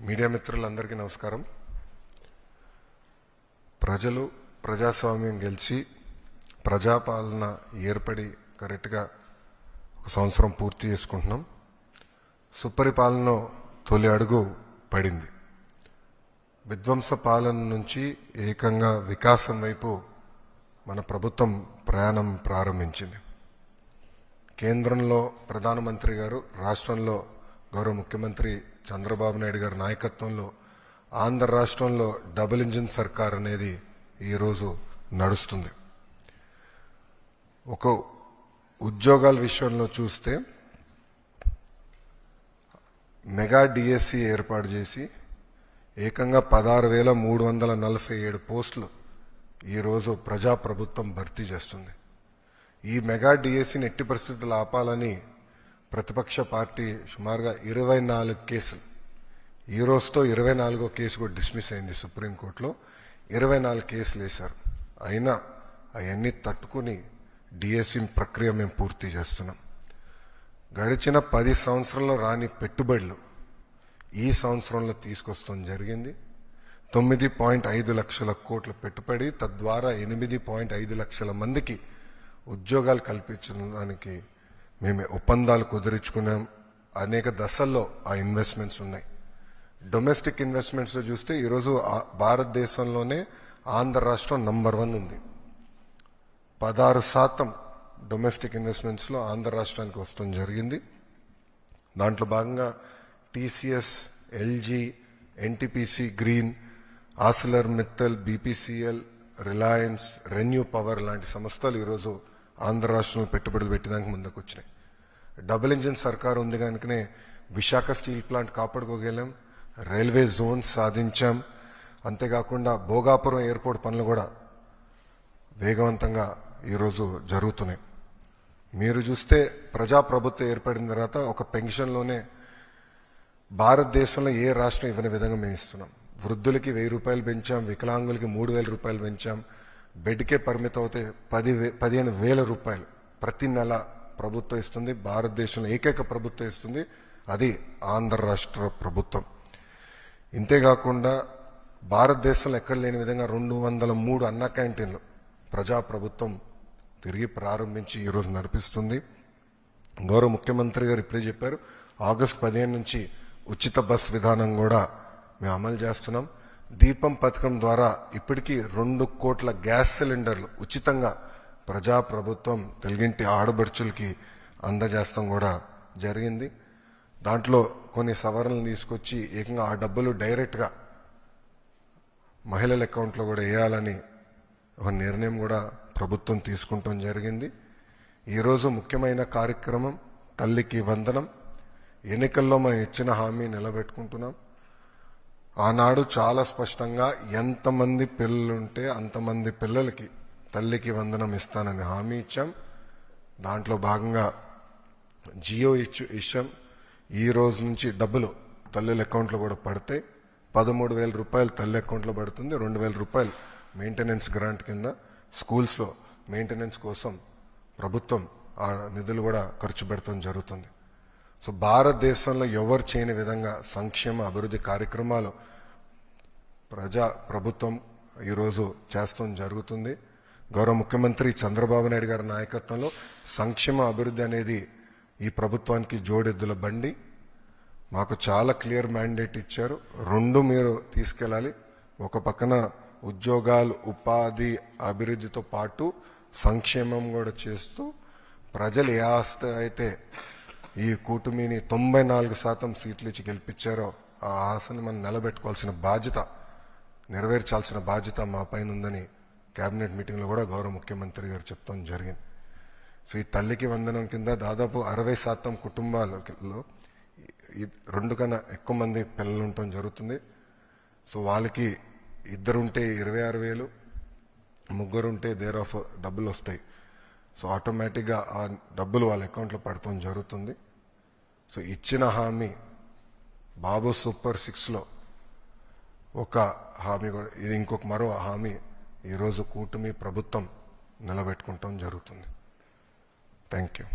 Media మిత్రులందరికీ నమస్కారం. ప్రజలు ప్రజాస్వామ్యం గెలిచి ప్రజాపాలన ఏర్పడి కరెక్ట్గా ఒక సంవత్సరం పూర్తి చేసుకుంటున్నాం. సుపరిపాలన తొలి అడుగు పడింది. విధ్వంస పాలన నుంచి ఏకంగా వికాసం వైపు మన ప్రభుత్వం ప్రయాణం ప్రారంభించింది. కేంద్రంలో ప్రధానమంత్రి గారు, రాష్ట్రంలో గౌరవ ముఖ్యమంత్రి చంద్రబాబు నాయుడు గారి నాయకత్వంలో ఆంధ్ర రాష్ట్రంలో డబుల్ ఇంజిన్ సర్కార్ అనేది ఈరోజు నడుస్తుంది. ఒక ఉద్యోగాల విషయంలో చూస్తే మెగా డిఎస్సి ఏర్పాటు చేసి ఏకంగా 16,347 పోస్టులు ఈరోజు ప్రజాప్రభుత్వం భర్తీ చేస్తుంది. ఈ మెగా డిఎస్సిని ఎట్టి పరిస్థితులు ఆపాలని ప్రతిపక్ష పార్టీ సుమారుగా 24 కేసులు, ఈ రోజుతో 24వ కేసు కూడా డిస్మిస్ అయింది సుప్రీంకోర్టులో. 24 కేసులు వేశారు. అయినా అవన్నీ తట్టుకుని డిఎస్సి ప్రక్రియ మేము పూర్తి చేస్తున్నాం. గడిచిన 10 సంవత్సరాల్లో రాని పెట్టుబడులు ఈ సంవత్సరంలో తీసుకొస్తాం జరిగింది. 9.5 లక్షల కోట్ల పెట్టుబడి, తద్వారా 8.5 లక్షల మందికి ఉద్యోగాలు కల్పించడానికి మేము ఒప్పందాలు కుదుర్చుకున్నాం. అనేక దశల్లో ఆ ఇన్వెస్ట్మెంట్స్ ఉన్నాయి. డొమెస్టిక్ ఇన్వెస్ట్మెంట్స్లో చూస్తే ఈరోజు భారతదేశంలోనే ఆంధ్ర రాష్ట్రం నంబర్ 1 ఉంది. 16% డొమెస్టిక్ ఇన్వెస్ట్మెంట్స్లో ఆంధ్ర రాష్ట్రానికి వస్తూ జరిగింది. దాంట్లో భాగంగా TCS, LG, NTPC green, Arcelor Mittal, BPCL, Reliance, renew power లాంటి సంస్థలు ఈరోజు ఆంధ్ర రాష్ట్రంలో పెట్టుబడులు పెట్టడానికి ముందుకు వచ్చినాయి. డబుల్ ఇంజిన్ సర్కార్ ఉంది కనుకనే విశాఖ స్టీల్ ప్లాంట్ కాపాడుకోగలం, రైల్వే జోన్స్ సాధించాం. అంతేకాకుండా భోగాపురం ఎయిర్పోర్ట్ పనులు కూడా వేగవంతంగా ఈరోజు జరుగుతున్నాయి. మీరు చూస్తే ప్రజాప్రభుత్వం ఏర్పడిన తర్వాత ఒక పెన్షన్లోనే భారతదేశంలో ఏ రాష్ట్రం ఇవ్వని విధంగా మేము ఇస్తున్నాం. వృద్ధులకి 1,000 రూపాయలు పెంచాం, వికలాంగులకి 3,000 రూపాయలు పెంచాం. బెడ్కే పరిమితం అవుతే 15,000 రూపాయలు ప్రతి నెల ప్రభుత్వం ఇస్తుంది. భారతదేశంలో ఏకైక ప్రభుత్వం ఇస్తుంది, అది ఆంధ్ర రాష్ట్ర ప్రభుత్వం. ఇంతేకాకుండా భారతదేశంలో ఎక్కడ లేని విధంగా 203 అన్న క్యాంటీన్లు ప్రజాప్రభుత్వం తిరిగి ప్రారంభించి ఈరోజు నడిపిస్తుంది. గౌరవ ముఖ్యమంత్రి గారు ఇప్పుడే చెప్పారు, ఆగస్టు 15 నుంచి ఉచిత బస్ విధానం కూడా మేము అమలు చేస్తున్నాం. దీపం పథకం ద్వారా ఇప్పటికీ 2 కోట్ల గ్యాస్ సిలిండర్లు ఉచితంగా ప్రజాప్రభుత్వం తెలుగింటి ఆడబడుచులకి అందజేస్తాం కూడా జరిగింది. దాంట్లో కొన్ని సవరణలు తీసుకొచ్చి ఏకంగా ఆ డబ్బులు డైరెక్ట్గా మహిళల అకౌంట్లో కూడా వేయాలని ఒక నిర్ణయం కూడా ప్రభుత్వం తీసుకుంటాం జరిగింది. ఈరోజు ముఖ్యమైన కార్యక్రమం తల్లికి వందనం. ఎన్నికల్లో మనం ఇచ్చిన హామీ నిలబెట్టుకుంటున్నాం. ఆనాడు చాలా స్పష్టంగా ఎంతమంది పిల్లలుంటే అంతమంది పిల్లలకి తల్లికి వందనం ఇస్తానని హామీ ఇచ్చాం. దాంట్లో భాగంగా జియో ఇచ్చాం. ఈ రోజు నుంచి డబ్బులు తల్లుల అకౌంట్లో కూడా పడతాయి. 13,000 రూపాయలు తల్లి అకౌంట్లో పడుతుంది. 2,000 రూపాయలు మెయింటెనెన్స్ గ్రాంట్ కింద స్కూల్స్లో మెయింటెనెన్స్ కోసం ప్రభుత్వం ఆ నిధులు కూడా ఖర్చు పెడతాం జరుగుతుంది. సో భారతదేశంలో ఎవరు చేయని విధంగా సంక్షేమ అభివృద్ధి కార్యక్రమాలు ప్రభుత్వం ఈరోజు చేస్తాం జరుగుతుంది. గౌరవ ముఖ్యమంత్రి చంద్రబాబు నాయుడు గారి నాయకత్వంలో సంక్షేమ అభివృద్ధి అనేది ఈ ప్రభుత్వానికి జోడెద్దుల బండి. మాకు చాలా క్లియర్ మ్యాండేట్ ఇచ్చారు. 2 మీరు తీసుకెళ్ళాలి. ఒక పక్కన ఉద్యోగాలు, ఉపాధి, అభివృద్ధితో పాటు సంక్షేమం కూడా చేస్తూ ప్రజలు ఏ ఆస్తి అయితే ఈ కూటమిని 94% సీట్లు ఇచ్చి గెలిపించారో ఆ ఆశని మనం నిలబెట్టుకోవాల్సిన బాధ్యత, నెరవేర్చాల్సిన బాధ్యత మా పైన ఉందని కేబినెట్ మీటింగ్లో కూడా గౌరవ ముఖ్యమంత్రి గారు చెప్తాం జరిగింది. సో ఈ తల్లికి వందనం కింద దాదాపు 60% కుటుంబాలలో 2 కన్నా ఎక్కువ మంది పిల్లలు ఉండటం జరుగుతుంది. సో వాళ్ళకి 2 ఉంటే 26,000, 3 ఉంటే దేర్ ఆఫ్ డబ్బులు వస్తాయి. సో ఆటోమేటిక్గా ఆ డబ్బులు వాళ్ళ అకౌంట్లో పడటం జరుగుతుంది. సో ఇచ్చిన హామీ బాబు సూపర్ 6లో ఒక హామీ కూడా, ఇది ఇంకొక మరో హామీ ఈరోజు కూటమి ప్రభుత్వం నిలబెట్టుకుంటాం జరుగుతుంది. Thank you.